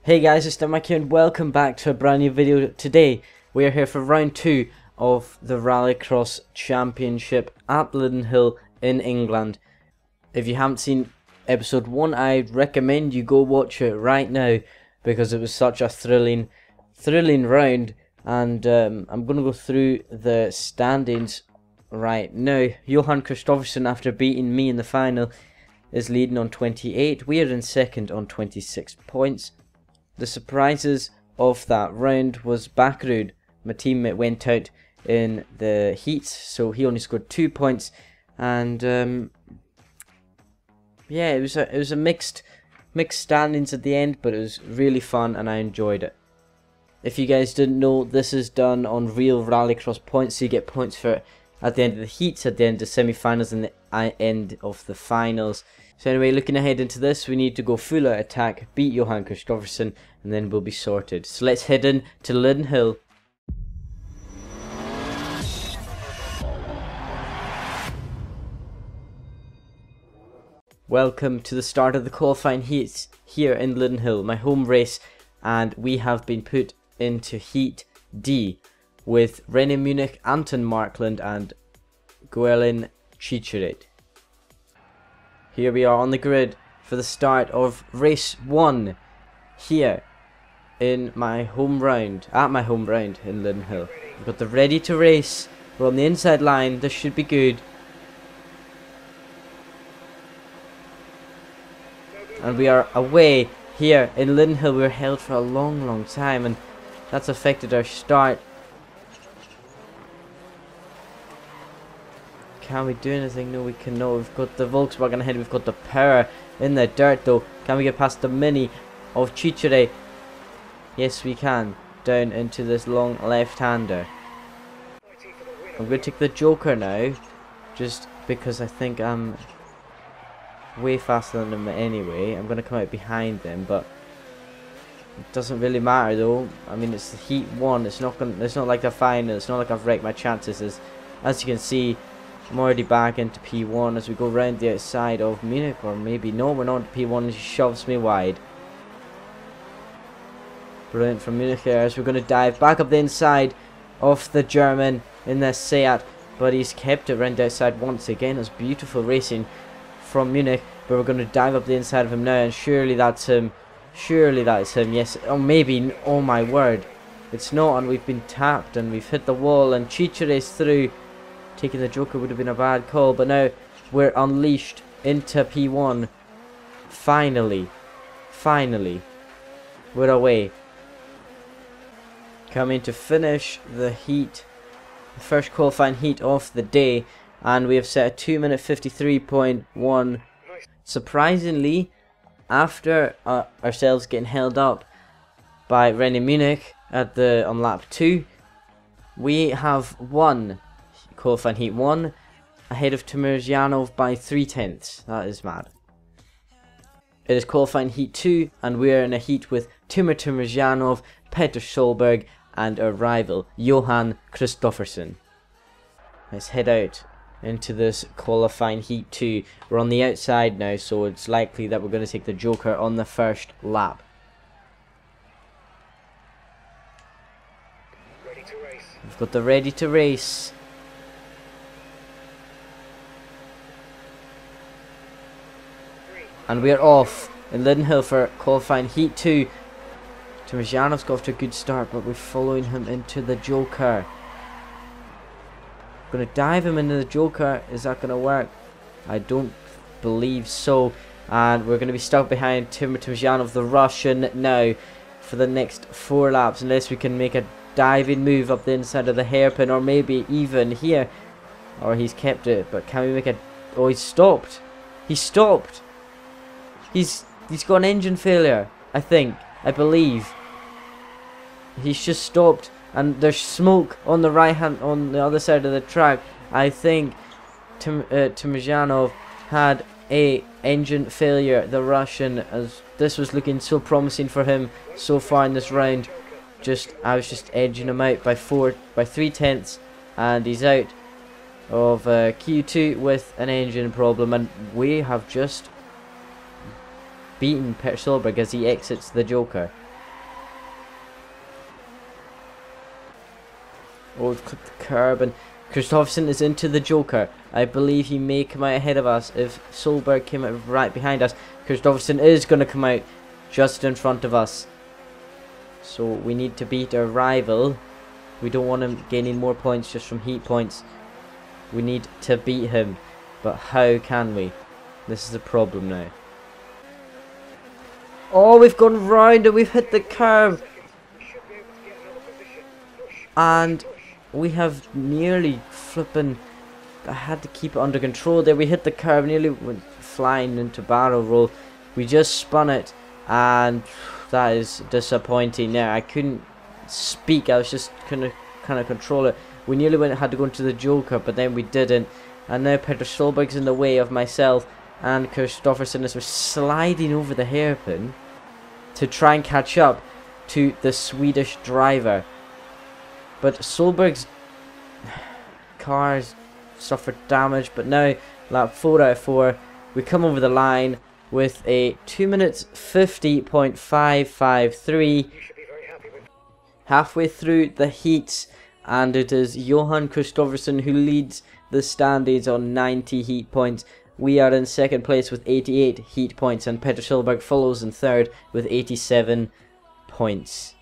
Hey guys, it's Mike here and welcome back to a brand new video. Today we are here for round 2 of the Rallycross Championship at Lydden Hill in England. If you haven't seen episode 1, I recommend you go watch it right now because it was such a thrilling round. And I'm going to go through the standings right now. Johan Kristoffersson, after beating me in the final, is leading on 28. We are in second on 26 points. The surprises of that round was Bakrud. My teammate went out in the heats, so he only scored 2 points. And yeah, it was a mixed standings at the end, but it was really fun and I enjoyed it. If you guys didn't know, this is done on real Rallycross points, so you get points for at the end of the heats, at the end of the semi-finals, and the end of the finals. So anyway, looking ahead into this, we need to go full out attack, beat Johan Kristoffersson, and then we'll be sorted. So let's head in to Lydden Hill. Welcome to the start of the qualifying heats here in Lydden Hill, my home race, and we have been put into Heat D with René Munich, Anton Markland and Guelin Chicheret. Here we are on the grid for the start of race 1 here in my home round, at my home round in Lydden Hill. We've got the ready to race. We're on the inside line. This should be good. And we are away here in Lydden Hill. We were held for a long time and that's affected our start. Can we do anything? No, we cannot. We've got the Volkswagen ahead. We've got the power in the dirt though. Can we get past the mini of Chicheret? Yes, we can. Down into this long left-hander. I'm going to take the Joker now, just because I think I'm way faster than them anyway. I'm going to come out behind them, but it doesn't really matter though. I mean, it's the Heat 1. It's not like the final. It's not like I've wrecked my chances. As you can see, I'm already back into P1 as we go round the outside of Munich, or maybe no, we're not into P1 and he shoves me wide. Brilliant from Munich there as we're going to dive back up the inside of the German in this Seat, but he's kept it round the outside once again. It's beautiful racing from Munich, but we're going to dive up the inside of him now, and surely that's him. Surely that's him, yes. Oh, maybe, oh my word. It's not, and we've been tapped and we've hit the wall, and Chicheret's through. Taking the Joker would have been a bad call, but now we're unleashed into P1. Finally, we're away. Coming to finish the heat, the first qualifying heat of the day, and we have set a 2 minute 53.1. Surprisingly, after ourselves getting held up by René Munich on lap 2, we have won qualifying heat 1 ahead of Timurjanov by 3/10. That is mad. It is qualifying heat 2 and we are in a heat with Timurjanov, Peter Solberg and our rival Johan Kristoffersson. Let's head out into this qualifying heat 2. We're on the outside now, so it's likely that we're going to take the Joker on the first lap. We've got the ready to race. And we're off in Lydden Hill for qualifying heat 2. Timurjanov's got off to a good start, but we're following him into the Joker. Going to dive him into the Joker. Is that going to work? I don't believe so. And we're going to be stuck behind Timurjanov, the Russian, now for the next 4 laps, unless we can make a diving move up the inside of the hairpin, or maybe even here. Or he's kept it, but can we make a... Oh, he's stopped. He stopped. He's got an engine failure, I believe. He's just stopped, and there's smoke on the on the other side of the track. I think Timurjanov had a engine failure, the Russian, as this was looking so promising for him so far in this round. I was just edging him out by 3/10, and he's out of Q2 with an engine problem, and we have just beaten Peter Solberg as he exits the Joker. Oh, we've clipped the curb, and Kristoffersson is into the Joker. I believe he may come out ahead of us if Solberg came out right behind us. Kristoffersson is going to come out just in front of us. So we need to beat our rival. We don't want him gaining more points just from heat points. We need to beat him. But how can we? This is a problem now. Oh, we've gone round and we've hit the curb. And we have nearly flipping... I had to keep it under control there. We hit the curb, nearly went flying into barrel roll. We just spun it, and that is disappointing. Now I couldn't speak. I was just kind of control it. We nearly had to go into the Joker, but then we didn't. And now Peter Solberg's in the way of myself and Kristoffersson as we're sliding over the hairpin to try and catch up to the Swedish driver. But Solberg's cars suffered damage, but now lap 4 out of 4 we come over the line with a 2 minutes 50.553 halfway through the heats, and it is Johan Kristoffersson who leads the standings on 90 heat points. We are in second place with 88 heat points, and Peter Solberg follows in third with 87 points.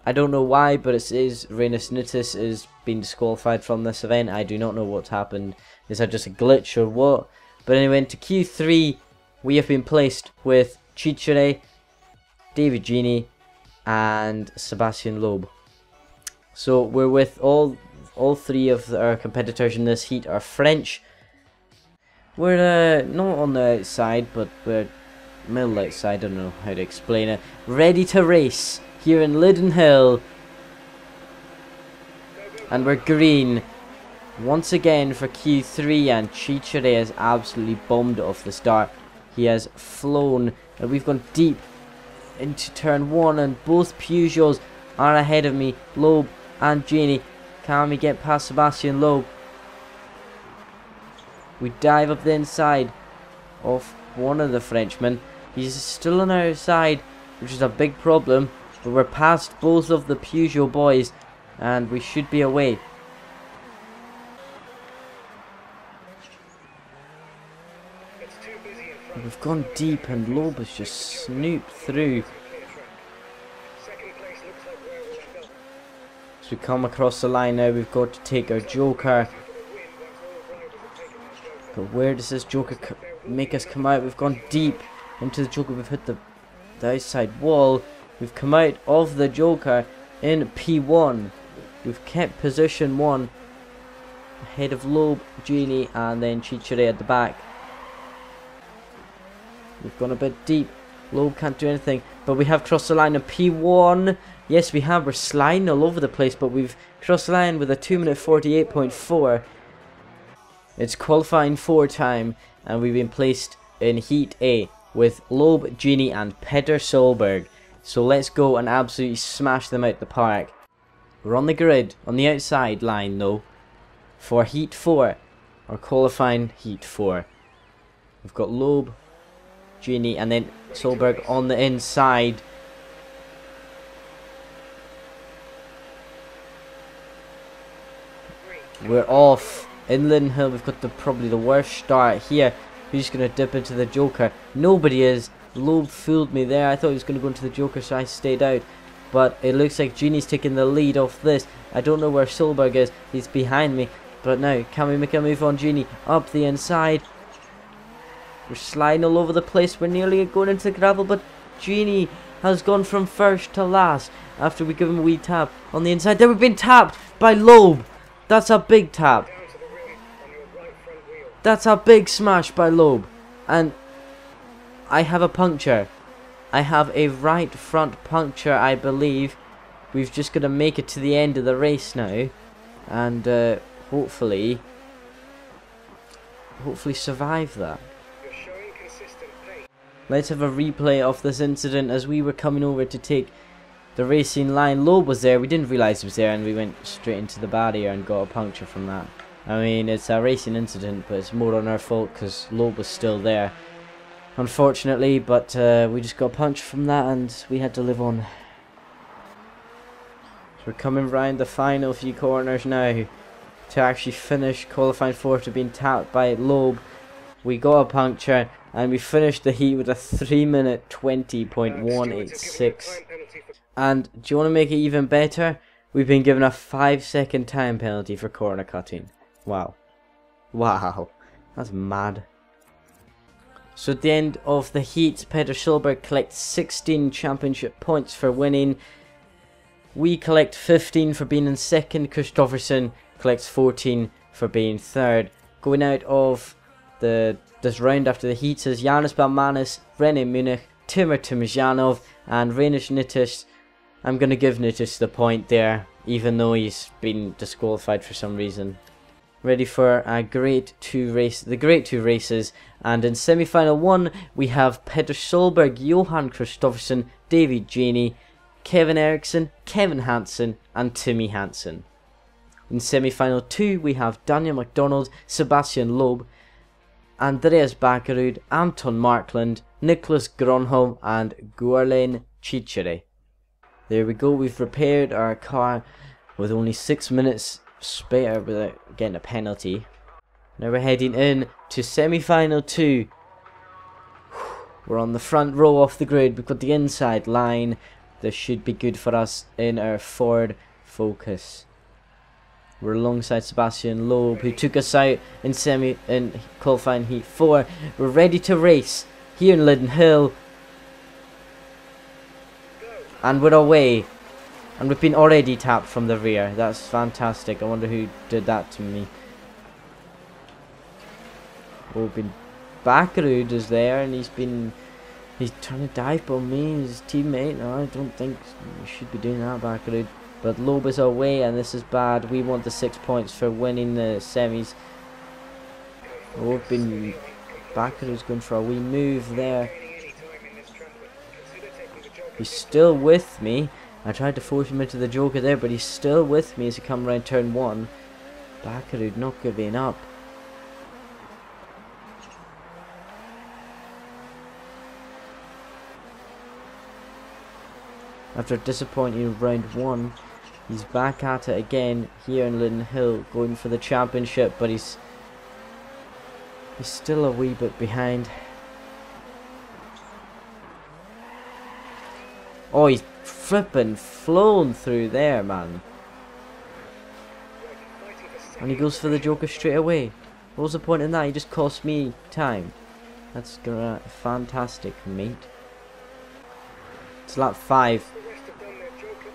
I don't know why, but it is Renus Nitis is being disqualified from this event. I do not know what's happened. Is that just a glitch or what? But anyway, into Q3, we have been placed with Cicere, David Gini, and Sebastian Loeb. So we're with all three of our competitors in this heat are French. We're not on the outside, but we're middle outside. I don't know how to explain it. Ready to race here in Lydden Hill, and we're green once again for Q3, and Cicere has absolutely bombed off the start. He has flown, and we've gone deep into turn 1, and both Peugeots are ahead of me, Loeb and Gini. Can we get past Sebastian Loeb? We dive up the inside of one of the Frenchmen. He's still on our side, which is a big problem. But we're past both of the Peugeot boys, and we should be away. We've gone deep, and Loeb has just snooped through. As we come across the line now, we've got to take our Joker. But where does this Joker make us come out? We've gone deep into the Joker. We've hit the outside wall. We've come out of the Joker in P1. We've kept position 1 ahead of Loeb, Gini, and then Cicere at the back. We've gone a bit deep. Loeb can't do anything, but we have crossed the line in P1. Yes, we have. We're sliding all over the place, but we've crossed the line with a 2 minute 48.4. It's qualifying 4 time, and we've been placed in Heat A with Loeb, Gini, and Peter Solberg. So let's go and absolutely smash them out the park. We're on the grid, on the outside line though, for Heat 4, or qualifying Heat 4. We've got Loeb, Gini, and then Solberg on the inside. We're off. In Lydden Hill, we've got probably the worst start here. We're just going to dip into the Joker. Nobody is. Loeb fooled me there. I thought he was going to go into the Joker, so I stayed out. But it looks like Gini's taking the lead off this. I don't know where Solberg is. He's behind me. But now, can we make a move on Gini? Up the inside. We're sliding all over the place. We're nearly going into the gravel, but Gini has gone from first to last after we give him a wee tap on the inside. There, we've been tapped by Loeb. That's a big tap. That's a big smash by Loeb. And I have a puncture. I have a right front puncture, I believe. We've just got to make it to the end of the race now. And hopefully survive that. Let's have a replay of this incident as we were coming over to take the racing line. Loeb was there. We didn't realise he was there, and we went straight into the barrier and got a puncture from that. I mean, it's a racing incident, but it's more on our fault because Loeb was still there, unfortunately. But we just got a puncture from that, and we had to live on. So We're coming round the final few corners now to actually finish qualifying fourth to being tapped by Loeb. We got a puncture and we finished the heat with a 3-minute 20.186. And do you want to make it even better? We've been given a 5-second time penalty for corner cutting. Wow. Wow. That's mad. So at the end of the heat, Peter Schulberg collects 16 championship points for winning. We collect 15 for being in second. Kristoffersson collects 14 for being third. Going out of this round after the heats is Janis Balmanis, René Munich, Timur Timjanov and Rainish Nitis. I'm going to give Nitis the point there, even though he's been disqualified for some reason. Ready for a the great two races, and in semi-final 1 we have Peter Solberg, Johan Kristoffersson, David Janey, Kevin Eriksson, Kevin Hansen and Timmy Hansen. In semi-final 2 we have Daniel McDonald, Sebastian Loeb, Andreas Bakerud, Anton Markland, Nicholas Gronholm and Guerlain Cicere. There we go, we've repaired our car with only 6 minutes spare without getting a penalty. Now we're heading in to semi-final 2. We're on the front row off the grid. We've got the inside line. This should be good for us in our Ford Focus. We're alongside Sebastian Loeb, who took us out in qualifying heat 4. We're ready to race here in Lydden Hill, and we're away. And we've been already tapped from the rear. That's fantastic. I wonder who did that to me. Bakerud is there, and he's trying to dive bomb me, his teammate. No, I don't think you should be doing that, Bakerud. But Loeb is away, and this is bad. We want the 6 points for winning the semis. Bakerud's going for a wee move there. He's still with me. I tried to force him into the joker there, but he's still with me as he comes around turn 1. Bakerud not giving up. After a disappointing round 1, he's back at it again here in Lydden Hill, going for the championship, but he's still a wee bit behind. Oh, he's flipping flown through there, man. And he goes for the joker straight away. What was the point in that? He just cost me time. That's fantastic, mate. It's lap 5.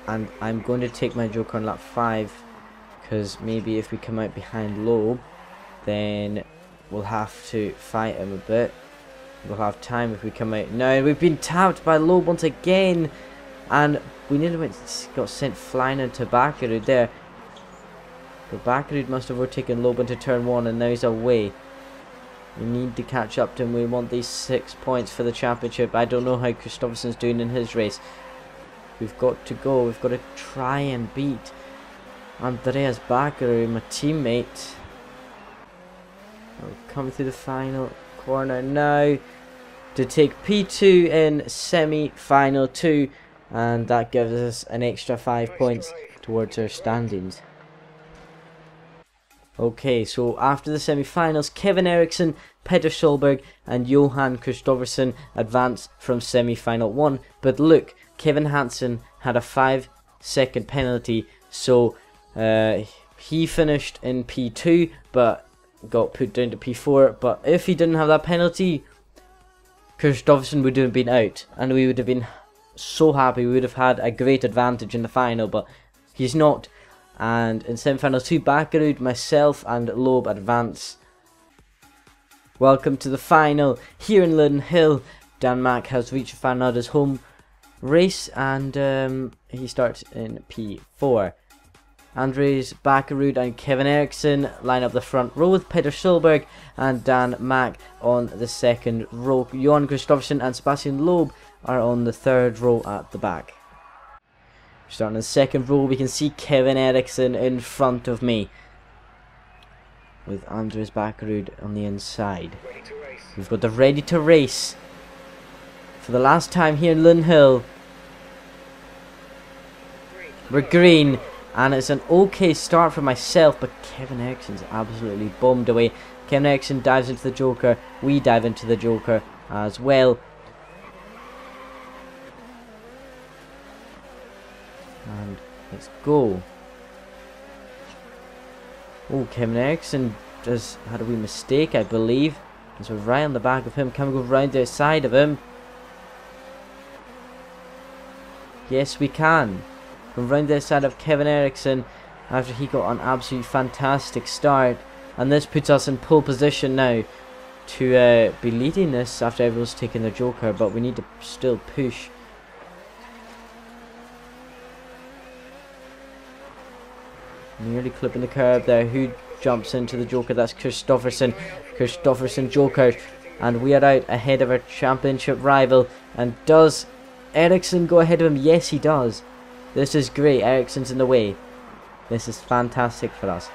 And I'm going to take my joker on lap 5. Because maybe if we come out behind Loeb, then we'll have to fight him a bit. We'll have time if we come out. No, we've been tapped by Loeb once again. And we nearly got sent flying into Bakerud there. But Bakerud must have overtaken Loeb into turn 1 and now he's away. We need to catch up to him. We want these 6 points for the championship. I don't know how Kristoffersson's doing in his race. We've got to go. We've got to try and beat Andreas Bakerud, my teammate. We're coming through the final corner now to take P2 in semi-final 2. And that gives us an extra 5 points towards our standings. Okay, so after the semi-finals, Kevin Eriksson, Peter Solberg and Johan Kristoffersson advance from semi-final 1. But look, Kevin Hansen had a 5-second penalty, so he finished in P2 but got put down to P4. But if he didn't have that penalty, Kristoffersson would have been out, and we would have been so happy. We would have had a great advantage in the final, but he's not. And in semi-final 2, Bakerud, myself and Loeb advance. Welcome to the final here in Lydden Hill. Dan Mack has reached Fernanda's home race, and he starts in P4. Andres Bakerud and Kevin Eriksson line up the front row with Peter Solberg and Dan Mack on the second row. Johan Kristoffersson and Sebastian Loeb are on the third row at the back. Starting in the second row, we can see Kevin Eriksson in front of me, with Andres Bakerud on the inside. We've got the ready to race for the last time here in Lydden Hill. We're green, and it's an okay start for myself, but Kevin Eriksson's absolutely bombed away. Kevin Eriksson dives into the Joker. We dive into the Joker as well. And let's go. Oh, Kevin Eriksson just had a wee mistake, I believe. And so we're right on the back of him. Can we go round the side of him? Yes, we can. From round the side of Kevin Eriksson after he got an absolute fantastic start. And this puts us in pole position now to be leading this after everyone's taken their Joker. But we need to still push. Nearly clipping the curb there. Who jumps into the Joker? That's Kristoffersson. Kristoffersson Joker. And we are out ahead of our championship rival. And does Eriksson go ahead of him? Yes, he does. This is great. Eriksson's in the way. This is fantastic for us.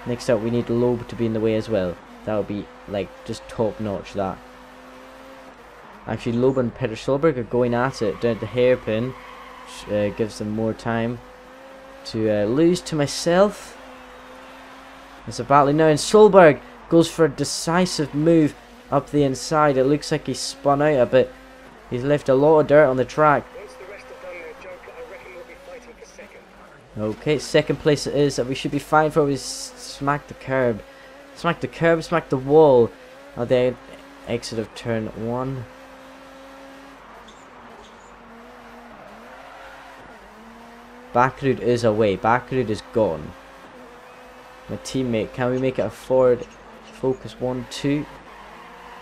Next up, we need Loeb to be in the way as well. That would be, like, just top notch, that. Actually, Loeb and Peter Solberg are going at it down at the hairpin. Which gives them more time to lose to myself. It's a battle now, and Solberg goes for a decisive move up the inside. It looks like he's spun out a bit. He's left a lot of dirt on the track. Okay, second place it is that we should be fine for. We smack the curb. Smack the curb, smack the wall. Oh, they exit of turn 1. Backrud is away. Backrud is gone. My teammate, can we make it a forward focus 1-2?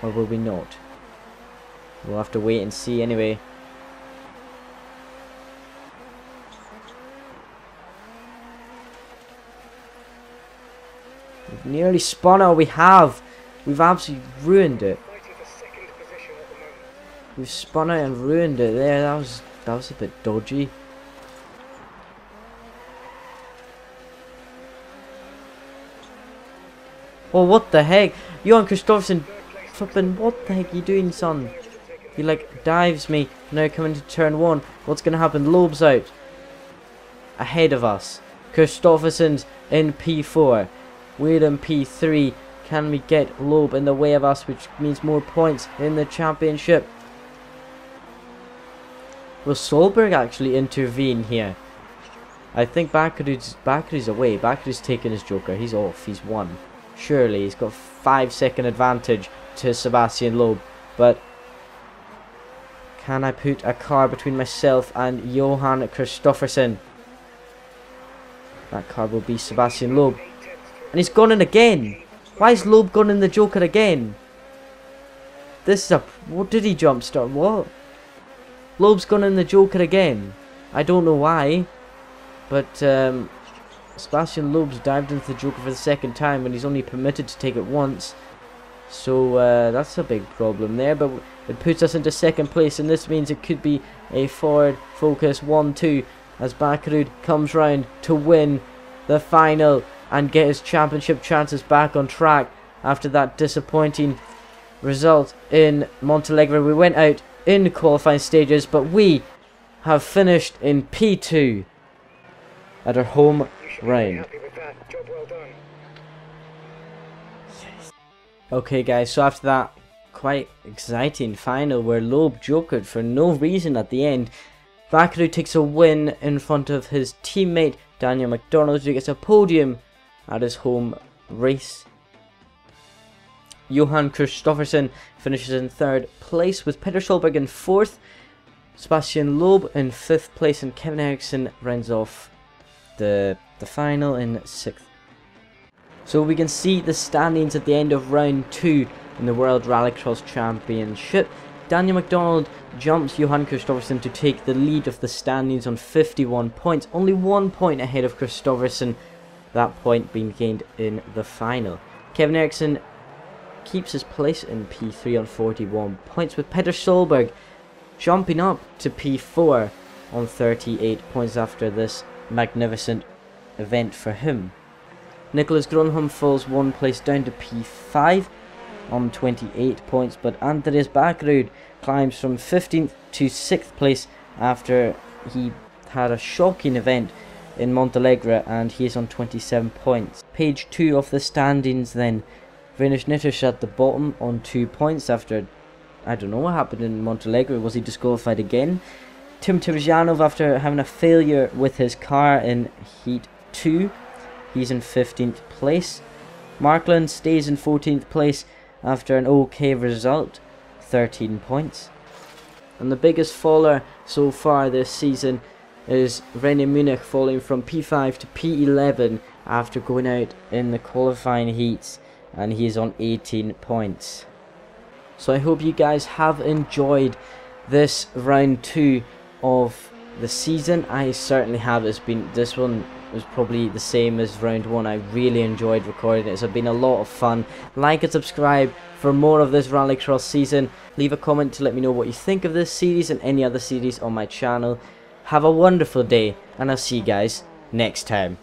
Or will we not? We'll have to wait and see anyway. We've nearly spun out. We have. We've absolutely ruined it. We've spun out and ruined it there. That was a bit dodgy. Oh, what the heck? Johan Kristoffersson, flipping, what the heck are you doing, son? He like dives me. Now coming to turn 1. What's going to happen? Loeb's out. Ahead of us. Kristoffersson's in P4. We're in P3. Can we get Loeb in the way of us, which means more points in the championship? Will Solberg actually intervene here? I think Backrud's away. Backrud's taking his Joker. He's off. He's won. Surely he's got 5-second advantage to Sebastian Loeb. But can I put a car between myself and Johan Kristoffersson? That car will be Sebastian Loeb. And he's gone in again. Why is Loeb gone in the Joker again? This is a... What did he jump start? What? Loeb's gone in the Joker again. I don't know why. But Sebastian Loeb's dived into the Joker for the second time when he's only permitted to take it once. So that's a big problem there. But it puts us into second place. And this means it could be a forward focus 1-2. As Backrud comes round to win the final and get his championship chances back on track after that disappointing result in Montalegre. We went out in the qualifying stages, but we have finished in P2 at our home round. Okay guys, so after that quite exciting final where Loeb jokered for no reason at the end, Backrud takes a win in front of his teammate Daniel McDonald, who gets a podium at his home race. Johan Kristoffersson finishes in 3rd place with Peter Solberg in 4th, Sebastian Loeb in 5th place, and Kevin Eriksson rounds off the final in 6th. So we can see the standings at the end of round 2 in the World Rallycross Championship. Daniel McDonald jumps Johan Kristoffersson to take the lead of the standings on 51 points, only 1 point ahead of Kristoffersson, that point being gained in the final. Kevin Eriksson keeps his place in P3 on 41 points, with Peter Solberg jumping up to P4 on 38 points after this magnificent event for him. Nicholas Gronholm falls 1 place down to P5 on 28 points, but Andreas Backrud climbs from 15th to 6th place after he had a shocking event in Montalegre, and he is on 27 points. Page 2 of the standings then. Venish Nitish at the bottom on 2 points after, I don't know what happened in Montalegre. Was he disqualified again? Tim Timzhanov, after having a failure with his car in Heat 2, he's in 15th place. Markland stays in 14th place after an okay result, 13 points. And the biggest faller so far this season is René Munich, falling from P5 to P11 after going out in the qualifying heats, and he is on 18 points. So I hope you guys have enjoyed this round 2 of the season. I certainly have. This one was probably the same as round 1. I really enjoyed recording it. It's been a lot of fun. Like and subscribe for more of this Rallycross season. Leave a comment to let me know what you think of this series and any other series on my channel. Have a wonderful day, and I'll see you guys next time.